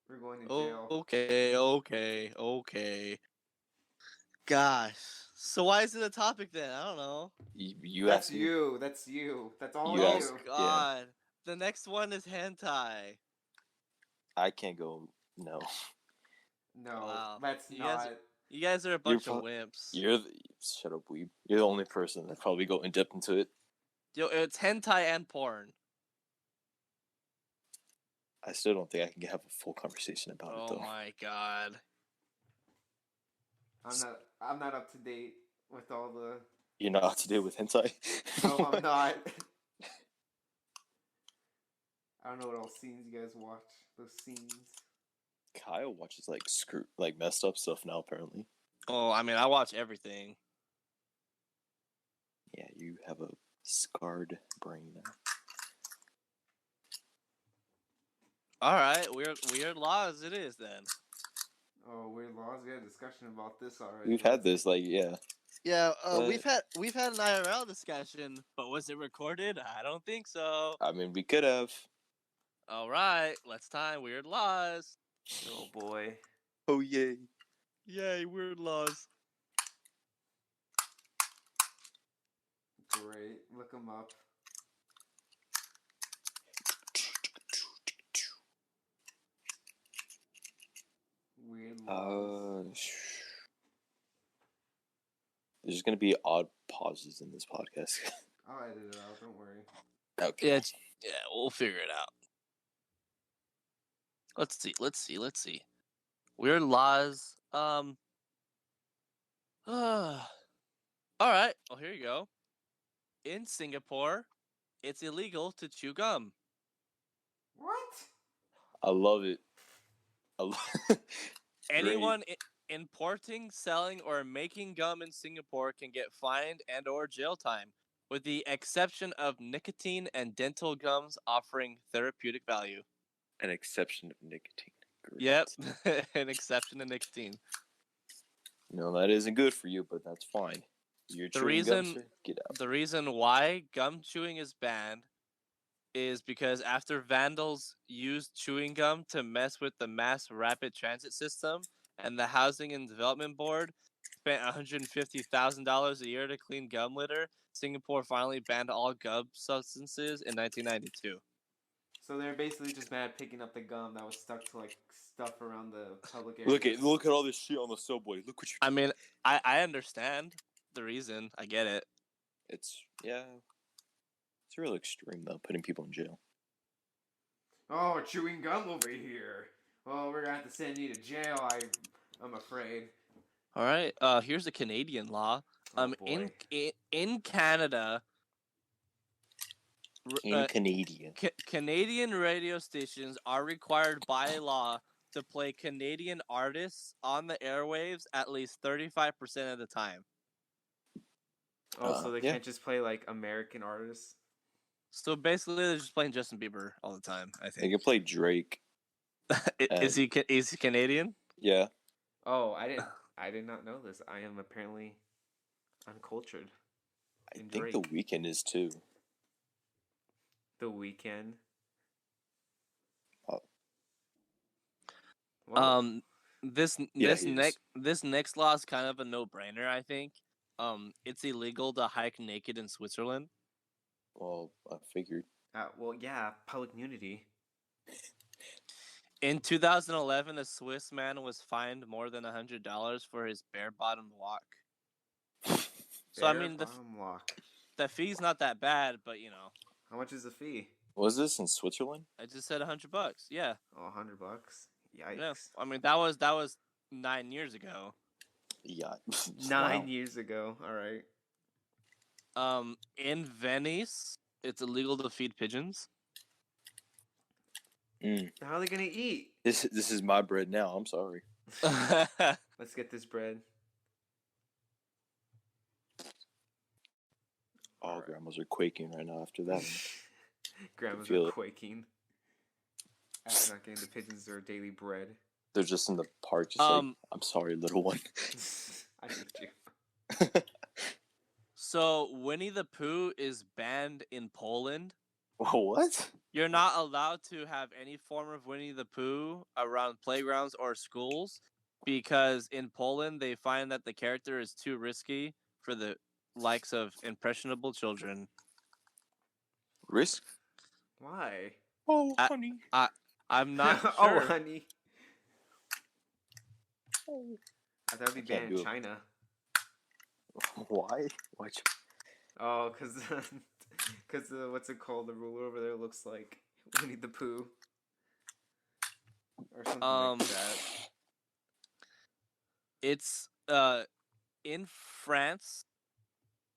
We're going to Oh, jail. okay. Gosh. So why is it a topic then? I don't know. You That's asked me. you. That's you. That's all You you. asked- Oh God. The next one is hentai. I can't go. No. No, Wow. that's You not. guys- You guys are a bunch of fu- wimps. Shut up, weeb. You're the only person that probably go in depth into it. Yo, it's hentai and porn. I still don't think I can have a full conversation about it Oh though. my God. I'm not up to date with all the. You're not up to date with hentai. No, I'm not. I don't know what all scenes you guys watch. Those scenes. Kyle watches like messed up stuff now. Apparently. Oh, I mean, I watch everything. Yeah, you have a scarred brain now. All right, weird laws. It is then. Oh, weird laws. We had a discussion about this already. We've had this, yeah. Yeah, But- we've had an IRL discussion, but was it recorded? I don't think so. I mean, we could have. All right, let's time weird laws. Oh boy. Oh yay! Yay, weird laws. Great. Look them up. Weird laws. There's gonna be odd pauses in this podcast. I'll edit it out. Don't worry. Okay. Yeah, we'll figure it out. Let's see. Weird laws. All right. Well, here you go. In Singapore, it's illegal to chew gum. What? I love it. Anyone importing, selling, or making gum in Singapore can get fined and/or jail time, with the exception of nicotine and dental gums offering therapeutic value. An exception of nicotine. Great. Yep, an exception to nicotine. No, that isn't good for you, but that's fine. You're The chewing gum, reason- sir? Get out. The reason why gum chewing is banned is because after vandals used chewing gum to mess with the mass rapid transit system, and the Housing and Development Board spent $150,000 a year to clean gum litter, Singapore finally banned all gum substances in 1992. So they're basically just mad picking up the gum that was stuck to like stuff around the public area. Look at all this shit on the subway. Look what you. I mean, I understand the reason. I get it. It's real extreme though, putting people in jail. Oh, chewing gum over here. Well, we're gonna have to send you to jail. I'm afraid. All right. Here's a Canadian law. Oh, boy. In Canada, Canadian. Canadian radio stations are required by law to play Canadian artists on the airwaves at least 35% of the time. Oh, so they yeah. can't just play like American artists. So basically, they're just playing Justin Bieber all the time. I They think. can play Drake. Is he Canadian? Yeah. Oh, I did not know this. I am apparently uncultured. I And think The Drake. Weeknd is too. The Weeknd. Oh. Whoa. This Yeah, he is. next law is kind of a no-brainer. I think. It's illegal to hike naked in Switzerland. Well, I figured. Well, yeah, public nudity. In 2011, a Swiss man was fined more than $100 for his bare-bottomed walk. So I mean, Bare-bottom walk. the fee's not that bad, but you know, How much is the fee? Was this in Switzerland? I just said $100. Yeah, Oh, $100. Yikes. yeah. I mean, that was 9 years ago. Yeah. 9 Wow. years ago. All right. In Venice, it's illegal to feed pigeons. How are they gonna eat? This is my bread now. I'm sorry. Let's get this bread. Oh, Alright. grandmas are quaking right now after that one. Grandmas feel are it. quaking after not getting the pigeons their daily bread. They're just in the park, just like, Um, I'm sorry, little one. I hate you. so Winnie the Pooh is banned in Poland. What? You're not allowed to have any form of Winnie the Pooh around playgrounds or schools because in Poland they find that the character is too risky for the likes of impressionable children. Risk? Why? Oh, I- honey. I'm not Oh, sure. honey. Oh. I thought it'd be I can't banned in do it. China. Why? Why? Oh, because what's it called? The ruler over there looks like Winnie the Pooh. Or something like that. It's in France,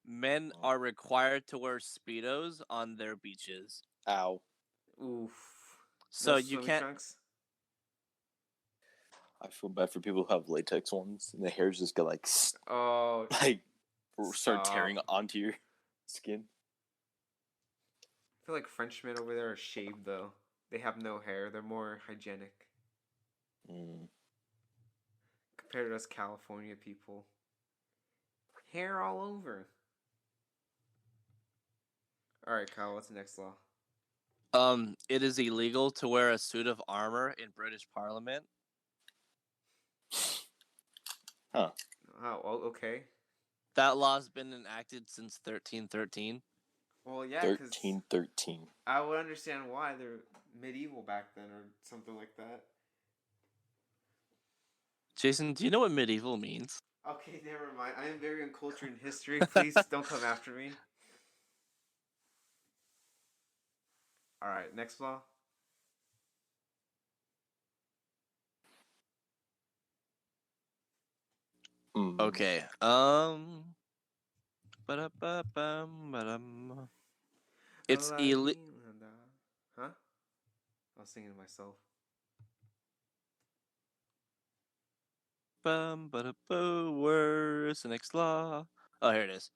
men are required to wear speedos on their beaches. Ow. Oof. So No you swimming can't. trunks? I feel bad for people who have latex ones and the hairs just get like, Oh, like, start Stop. tearing onto your skin. I feel like Frenchmen over there are shaved though. They have no hair. They're more hygienic compared to us California people. Hair all over. All right, Kyle. What's the next law? It is illegal to wear a suit of armor in British Parliament. Oh, okay. That law's been enacted since 1313. Well, yeah, because 1313. I would understand why they're medieval back then or something like that. Jason, do you know what medieval means? Okay, never mind. I am very uncultured in history. Please don't come after me. All right, next law. Okay. Ba-da-ba-bum, It's illegal. Huh? I was singing to myself. Where's the next law? Oh, here it is.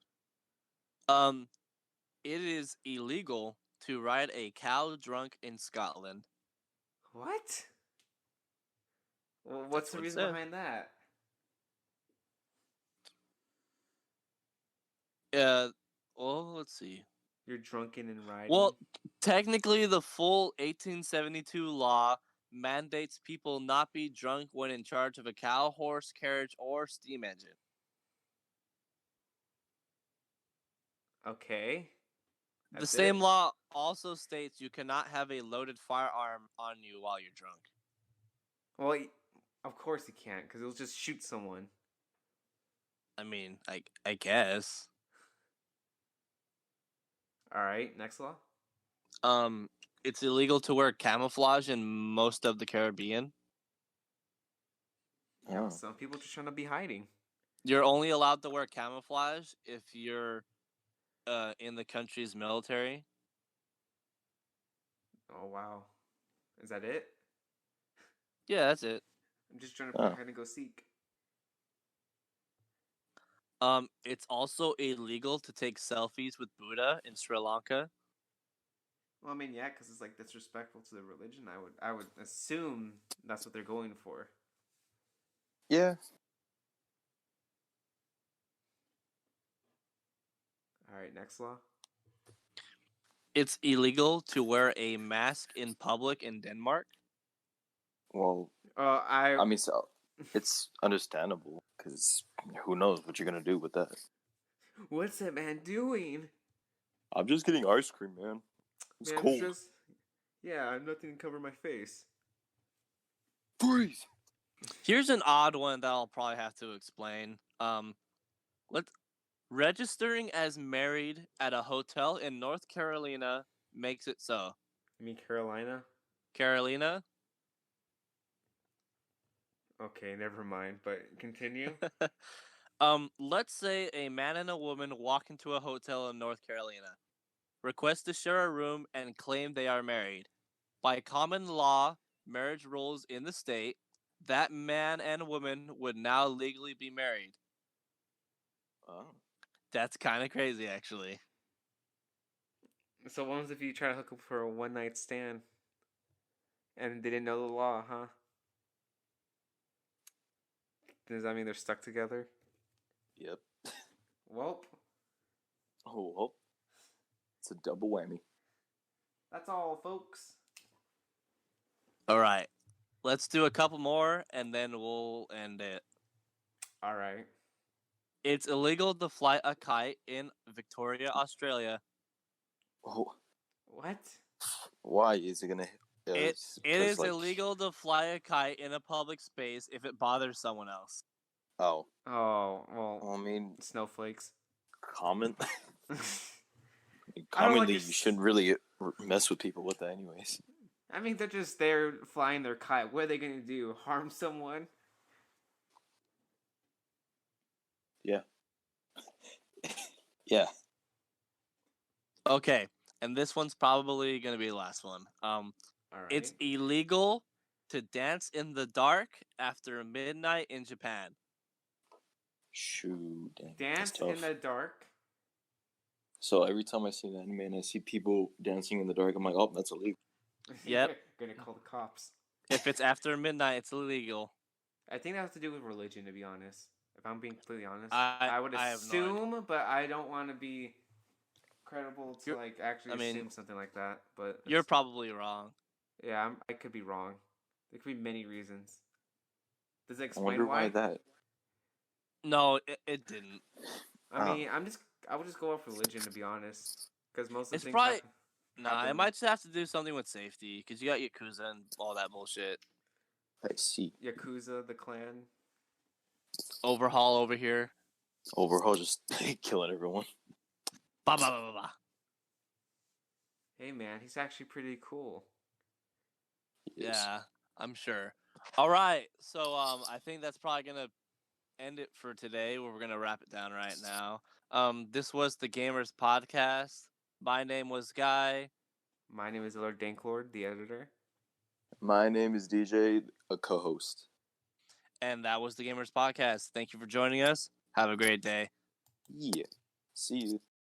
It is illegal to ride a cow drunk in Scotland. What? Well, what's the what it reason said. behind that? Well, let's see. You're drunken and riding. Well, technically, the full 1872 law mandates people not be drunk when in charge of a cow, horse, carriage, or steam engine. Okay. The same law also states you cannot have a loaded firearm on you while you're drunk. Well, of course you can't, because it'll just shoot someone. I mean, I guess. All right, next law. It's illegal to wear camouflage in most of the Caribbean. Yeah, some people just trying to be hiding. You're only allowed to wear camouflage if you're in the country's military. Oh wow, is that it? Yeah, that's it. I'm just trying to play hide and go seek. It's also illegal to take selfies with Buddha in Sri Lanka. Well, I mean, yeah, because it's like disrespectful to the religion. I would assume that's what they're going for. Yeah. All right, next law. It's illegal to wear a mask in public in Denmark. Well, I mean, so it's understandable because who knows what you're gonna do with that? What's that man doing? I'm just getting ice cream, man. It's cold. Yeah, I have nothing to cover my face. Freeze. Here's an odd one that I'll probably have to explain. Registering as married at a hotel in North Carolina makes it so. You mean Carolina? Carolina? Okay, never mind, but continue. Let's say a man and a woman walk into a hotel in North Carolina, request to share a room, and claim they are married. By common law, marriage rules in the state, that man and woman would now legally be married. Oh. That's kind of crazy, actually. So what if you try to hook up for a one night stand, and they didn't know the law, huh? Does that mean they're stuck together? Yep. Well, Oh, well, it's a double whammy. that's all, folks. All right. Let's do a couple more and then we'll end it. All right. It's illegal to fly a kite in Victoria, Australia. Oh, What? why is it gonna? It Because, is illegal to fly a kite in a public space if it bothers someone else. Oh, Oh, well, I mean, snowflakes. common. I don't Commonly, like you your shouldn't really mess with people with that, anyways. I mean, they're just there flying their kite. What are they gonna do? Harm someone? Yeah. Yeah. Okay, and this one's probably gonna be the last one. All right. It's illegal to dance in the dark after midnight in Japan. Shoot, dang, that's Dance tough. in the dark. So every time I see an anime and I see people dancing in the dark, I'm like, oh, that's illegal. Yep. Gonna call the cops. If it's after midnight, it's illegal. I think that has to do with religion, to be honest. If I'm being completely honest, I would have no idea. assume, but I don't want to be credible to You're- actually I mean, assume something like that. But You're it's- probably wrong. yeah, I could be wrong. There could be many reasons. Does it I explain wonder why why? that. No, it didn't. I Oh. mean, I would just go off religion, to be honest, because most of the It's things probably- happen- Nah, it happen- might just have to do something with safety because you got Yakuza and all that bullshit. I see. Yakuza, the clan. Overhaul over here. Overhaul just killing everyone. Ba ba ba ba ba. Hey man, he's actually pretty cool. Yes. Yeah, I'm sure. All right, so I think that's probably gonna end it for today. We're gonna wrap it down right now. This was the Gamers Podcast. My name was Guy. My name is Lord Danklord, the editor. My name is DJ, a co-host. And that was the Gamers Podcast. Thank you for joining us. Have a great day. Yeah. See you.